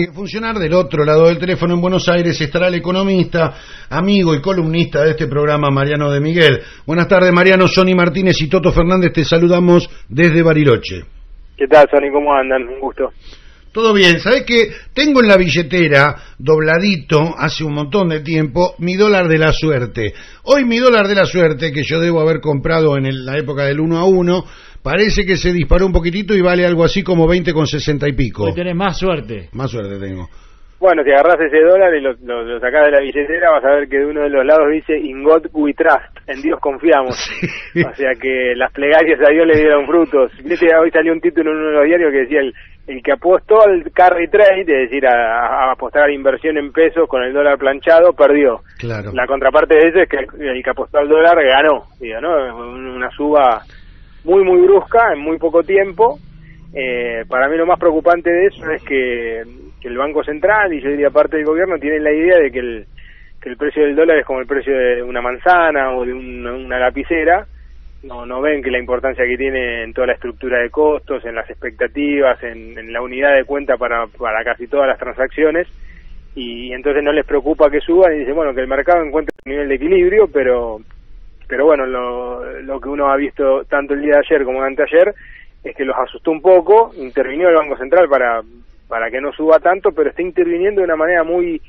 Funcionar del otro lado del teléfono en Buenos Aires estará el economista, amigo y columnista de este programa, Mariano de Miguel. Buenas tardes, Mariano. Sonny Martínez y Toto Fernández te saludamos desde Bariloche. ¿Qué tal, Sonny? ¿Cómo andan? Un gusto. Todo bien. ¿Sabés qué? Tengo en la billetera, dobladito, hace un montón de tiempo, mi dólar de la suerte. Hoy mi dólar de la suerte, que yo debo haber comprado en la época del 1 a 1, parece que se disparó un poquitito y vale algo así como 20,60 y pico. Hoy tenés más suerte. Más suerte tengo. Bueno, si agarrás ese dólar y lo sacás de la billetera, vas a ver que de uno de los lados dice "In God we trust", en Dios confiamos. Sí. O sea que las plegarias a Dios le dieron frutos. Hoy salió un título en uno de los diarios que decía el que apostó al carry trade, es decir, a apostar a la inversión en pesos con el dólar planchado, perdió. Claro. La contraparte de eso es que el que apostó al dólar ganó, digo, ¿no? Una suba muy brusca en muy poco tiempo. Para mí lo más preocupante de eso es que el Banco Central, y yo diría parte del gobierno, tienen la idea de que el precio del dólar es como el precio de una manzana o de una lapicera. No ven que la importancia que tiene en toda la estructura de costos, en las expectativas, en la unidad de cuenta para casi todas las transacciones, y entonces no les preocupa que suban y dicen, bueno, que el mercado encuentre un nivel de equilibrio, pero bueno, lo que uno ha visto tanto el día de ayer como anteayer es que los asustó un poco. Intervinió el Banco Central para que no suba tanto, pero está interviniendo de una manera muy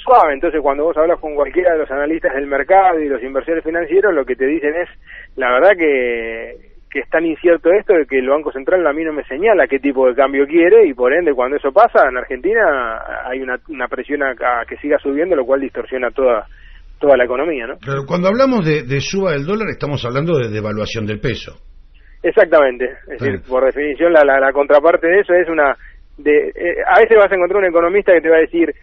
suave. Entonces, cuando vos hablas con cualquiera de los analistas del mercado y los inversores financieros, lo que te dicen es, la verdad que es tan incierto esto de que el Banco Central a mí no me señala qué tipo de cambio quiere, y por ende, cuando eso pasa, en Argentina hay una presión a que siga subiendo, lo cual distorsiona toda la economía, ¿no? Claro, cuando hablamos de suba del dólar, estamos hablando de devaluación del peso. Exactamente. Es decir, por definición, la contraparte de eso es a veces vas a encontrar un economista que te va a decir,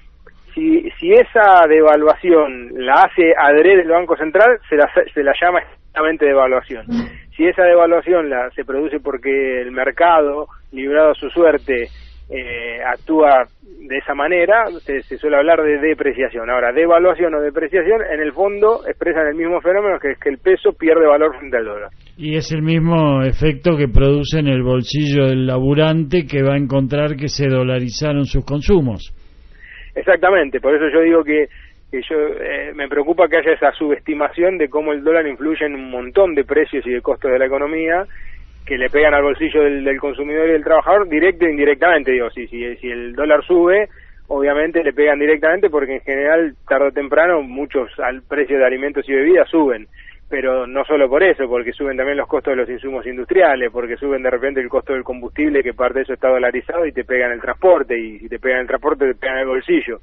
si esa devaluación la hace adrede el Banco Central, se la llama exactamente devaluación. Si esa devaluación se produce porque el mercado, librado a su suerte, actúa de esa manera, se suele hablar de depreciación. Ahora, devaluación o depreciación, en el fondo, expresan el mismo fenómeno, que es que el peso pierde valor frente al dólar. Y es el mismo efecto que produce en el bolsillo del laburante, que va a encontrar que se dolarizaron sus consumos. Exactamente, por eso yo digo que yo me preocupa que haya esa subestimación de cómo el dólar influye en un montón de precios y de costos de la economía, que le pegan al bolsillo del consumidor y del trabajador, directo e indirectamente. Digo, si el dólar sube, obviamente le pegan directamente, porque en general, tarde o temprano, muchos al precio de alimentos y bebidas suben, pero no solo por eso, porque suben también los costos de los insumos industriales, porque suben de repente el costo del combustible, que parte de eso está dolarizado, y te pegan el transporte, y si te pegan el transporte te pegan el bolsillo.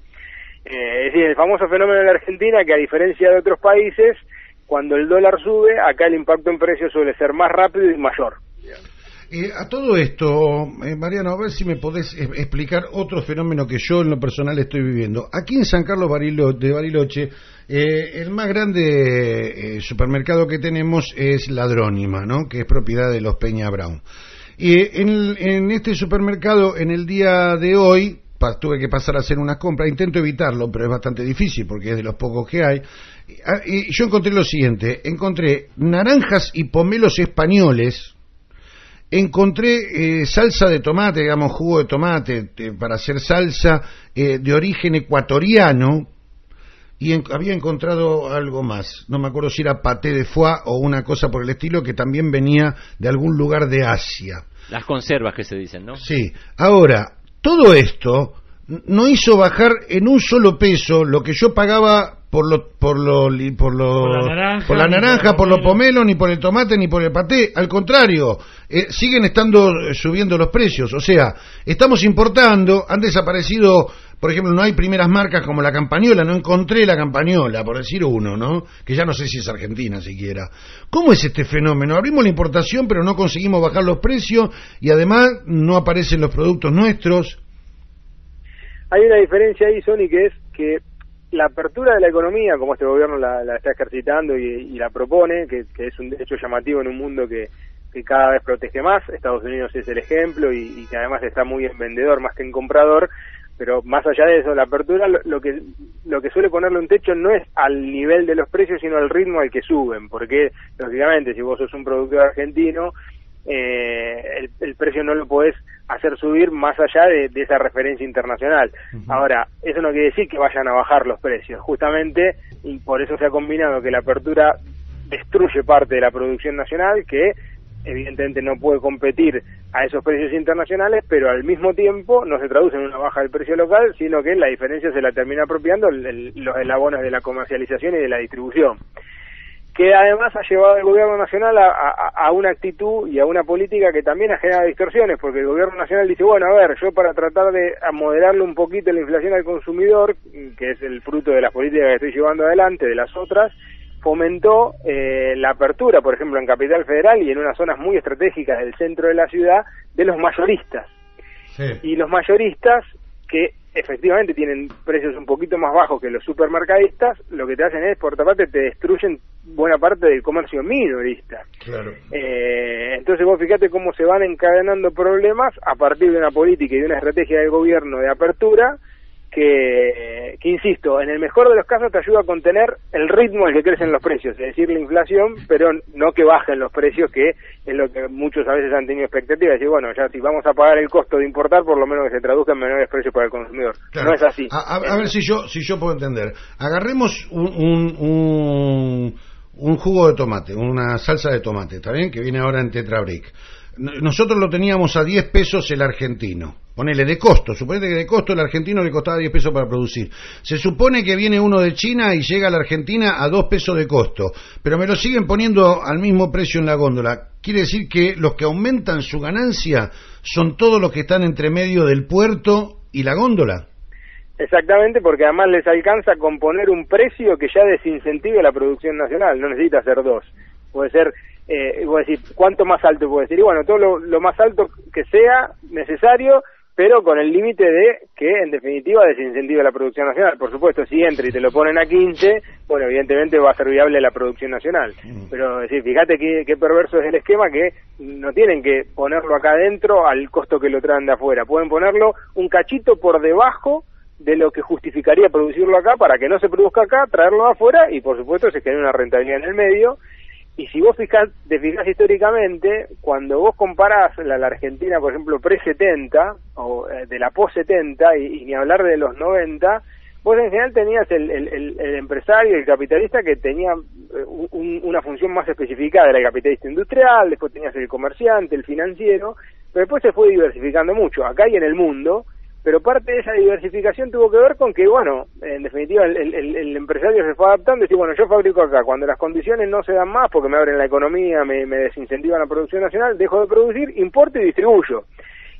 Es decir, el famoso fenómeno en la Argentina, que a diferencia de otros países, cuando el dólar sube, acá el impacto en precios suele ser más rápido y mayor. A todo esto, Mariano, a ver si me podés explicar otro fenómeno que yo en lo personal estoy viviendo. Aquí en San Carlos de Bariloche, el más grande supermercado que tenemos es Ladrónima, ¿no? Que es propiedad de los Peña Brown. Y en este supermercado, en el día de hoy, tuve que pasar a hacer unas compras. Intento evitarlo, pero es bastante difícil porque es de los pocos que hay. Y yo encontré lo siguiente: encontré naranjas y pomelos españoles. Encontré salsa de tomate, digamos, jugo de tomate para hacer salsa de origen ecuatoriano, y había encontrado algo más, no me acuerdo si era paté de foie o una cosa por el estilo, que también venía de algún lugar de Asia. Las conservas que se dicen, ¿no? Sí. Ahora, todo esto no hizo bajar en un solo peso lo que yo pagaba por la naranja, por los pomelos, ni por el tomate, ni por el paté. Al contrario, siguen subiendo los precios. O sea, estamos importando, han desaparecido, por ejemplo, no hay primeras marcas como la Campañola, no encontré la Campañola, por decir uno, ¿no? Que ya no sé si es argentina siquiera. ¿Cómo es este fenómeno? Abrimos la importación, pero no conseguimos bajar los precios, y además no aparecen los productos nuestros. Hay una diferencia ahí, Sonny, que es que la apertura de la economía, como este gobierno la está ejercitando y la propone, que es un hecho llamativo en un mundo que cada vez protege más. Estados Unidos es el ejemplo, y que además está muy en vendedor más que en comprador. Pero más allá de eso, la apertura lo que suele ponerle un techo no es al nivel de los precios, sino al ritmo al que suben, porque lógicamente si vos sos un productor argentino, el precio no lo podés hacer subir más allá de esa referencia internacional. Ahora, eso no quiere decir que vayan a bajar los precios, justamente, y por eso se ha combinado que la apertura destruye parte de la producción nacional, que evidentemente no puede competir a esos precios internacionales, pero al mismo tiempo no se traduce en una baja del precio local, sino que la diferencia se la termina apropiando los eslabones de la comercialización y de la distribución, que además ha llevado al gobierno nacional a una actitud y a una política que también ha generado distorsiones, porque el gobierno nacional dice, bueno, a ver, yo para tratar de moderarle un poquito la inflación al consumidor, que es el fruto de las políticas que estoy llevando adelante, de las otras, fomentó la apertura, por ejemplo, en Capital Federal y en unas zonas muy estratégicas del centro de la ciudad, de los mayoristas. Sí. Y los mayoristas, que efectivamente tienen precios un poquito más bajos que los supermercadistas, lo que te hacen es, por otra parte, te destruyen buena parte del comercio minorista. Claro. Entonces vos fíjate cómo se van encadenando problemas a partir de una política y de una estrategia del gobierno de apertura que insisto, en el mejor de los casos te ayuda a contener el ritmo al que crecen los precios, es decir, la inflación, pero no que bajen los precios, que es lo que muchos a veces han tenido expectativa, de decir, bueno, ya si vamos a pagar el costo de importar, por lo menos que se traduzca en menores precios para el consumidor. Claro. No es así. A ver si yo puedo entender. Agarremos un jugo de tomate, una salsa de tomate, ¿está bien? Que viene ahora en Tetra Brick. Nosotros lo teníamos a 10 pesos el argentino. Ponele de costo, suponete que de costo el argentino le costaba 10 pesos para producir. Se supone que viene uno de China y llega a la Argentina a 2 pesos de costo, pero me lo siguen poniendo al mismo precio en la góndola. Quiere decir que los que aumentan su ganancia son todos los que están entre medio del puerto y la góndola. Exactamente, porque además les alcanza a componer un precio que ya desincentive la producción nacional, no necesita ser dos. Puede ser, voy a decir, ¿cuánto más alto puede ser? Y bueno, todo lo más alto que sea necesario, pero con el límite de que, en definitiva, desincentiva la producción nacional. Por supuesto, si entra y te lo ponen a 15, bueno, evidentemente va a ser viable la producción nacional. Pero, es decir, fíjate qué perverso es el esquema, que no tienen que ponerlo acá adentro al costo que lo traen de afuera. Pueden ponerlo un cachito por debajo de lo que justificaría producirlo acá, para que no se produzca acá, traerlo de afuera, y por supuesto se genera una rentabilidad en el medio. Y si vos te fijás históricamente, cuando vos comparás la Argentina, por ejemplo, pre-70, o de la post-70, y ni hablar de los 90, vos en general tenías el empresario, el capitalista, que tenía una función más especificada, era el capitalista industrial, después tenías el comerciante, el financiero, pero después se fue diversificando mucho, acá y en el mundo. Pero parte de esa diversificación tuvo que ver con que, bueno, en definitiva el empresario se fue adaptando y dice, bueno, yo fabrico acá, cuando las condiciones no se dan más, porque me abren la economía, me desincentivan la producción nacional, dejo de producir, importo y distribuyo.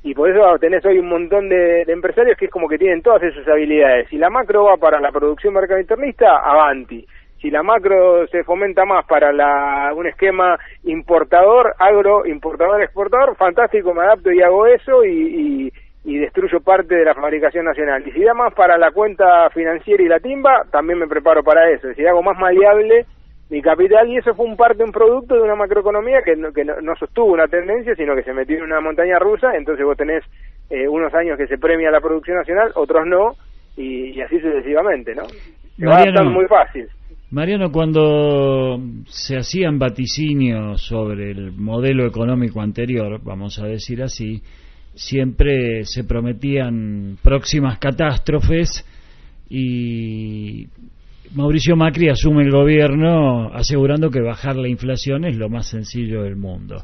Y por eso tenés hoy un montón de empresarios que es como que tienen todas esas habilidades. Si la macro va para la producción mercado internista, avanti. Si la macro se fomenta más para un esquema importador, exportador, fantástico, me adapto y hago eso y destruyo parte de la fabricación nacional. Y si da más para la cuenta financiera y la timba, también me preparo para eso. Si hago más maleable mi capital, y eso fue un producto de una macroeconomía que no sostuvo una tendencia, sino que se metió en una montaña rusa. Entonces vos tenés unos años que se premia la producción nacional, otros no, y así sucesivamente, ¿no? Se va adaptando muy fácil. Mariano, cuando se hacían vaticinios sobre el modelo económico anterior, vamos a decir así, siempre se prometían próximas catástrofes, y Mauricio Macri asume el gobierno asegurando que bajar la inflación es lo más sencillo del mundo.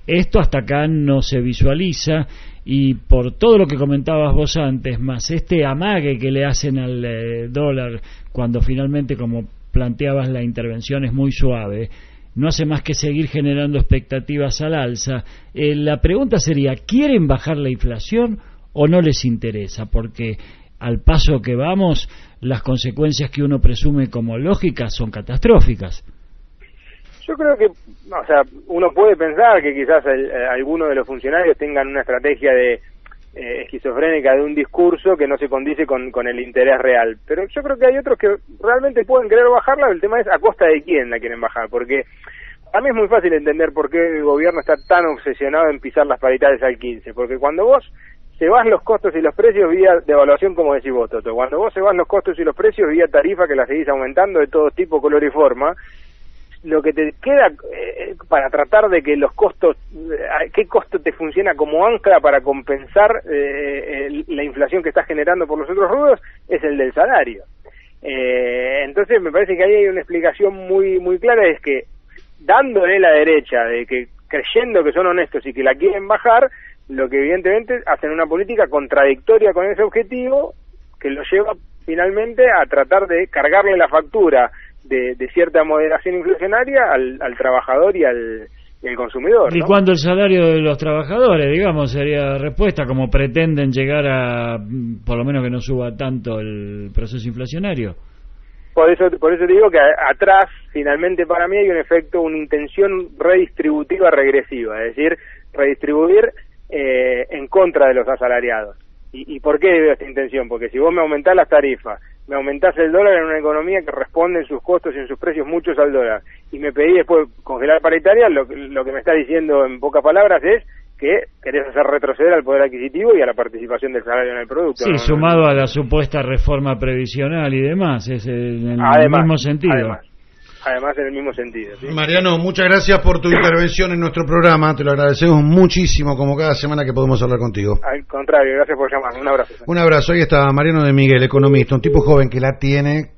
Esto hasta acá no se visualiza, y por todo lo que comentabas vos antes, más este amague que le hacen al dólar cuando finalmente, como planteabas, la intervención es muy suave, no hace más que seguir generando expectativas al alza. La pregunta sería, ¿quieren bajar la inflación o no les interesa? Porque al paso que vamos, las consecuencias que uno presume como lógicas son catastróficas. Yo creo que, o sea, uno puede pensar que quizás algunos de los funcionarios tengan una estrategia de esquizofrénica de un discurso que no se condice con el interés real, pero yo creo que hay otros que realmente pueden querer bajarla. El tema es a costa de quién la quieren bajar, porque a mí es muy fácil entender por qué el gobierno está tan obsesionado en pisar las paritarias al 15, porque cuando vos se vas los costos y los precios vía devaluación, como decís vos, Toto, cuando vos se vas los costos y los precios vía tarifa, que la seguís aumentando de todo tipo, color y forma, lo que te queda para tratar de que los costos, qué costo te funciona como ancla para compensar la inflación que estás generando por los otros rubros, es el del salario. Entonces me parece que ahí hay una explicación muy muy clara, es que dándole la derecha de que creyendo que son honestos y que la quieren bajar, lo que evidentemente hacen una política contradictoria con ese objetivo, que lo lleva finalmente a tratar de cargarle la factura de cierta moderación inflacionaria al trabajador y al consumidor, ¿no? Y cuando el salario de los trabajadores, digamos, sería respuesta, como pretenden llegar a, por lo menos que no suba tanto el proceso inflacionario. Por eso te digo que atrás, finalmente para mí hay un efecto, una intención redistributiva regresiva, es decir, redistribuir en contra de los asalariados. ¿Y por qué veo esta intención? Porque si vos me aumentás las tarifas, me aumentás el dólar en una economía que responde en sus costos y en sus precios muchos al dólar, y me pedí después congelar paritaria, lo que me está diciendo en pocas palabras es que querés hacer retroceder al poder adquisitivo y a la participación del salario en el producto. Sí, sumado a la supuesta reforma previsional y demás, es en el mismo sentido. Además en el mismo sentido, ¿sí? Mariano, muchas gracias por tu intervención en nuestro programa, te lo agradecemos muchísimo, como cada semana que podemos hablar contigo. Al contrario, gracias por llamar, un abrazo. Un abrazo, ahí está Mariano de Miguel, economista, un tipo joven que la tiene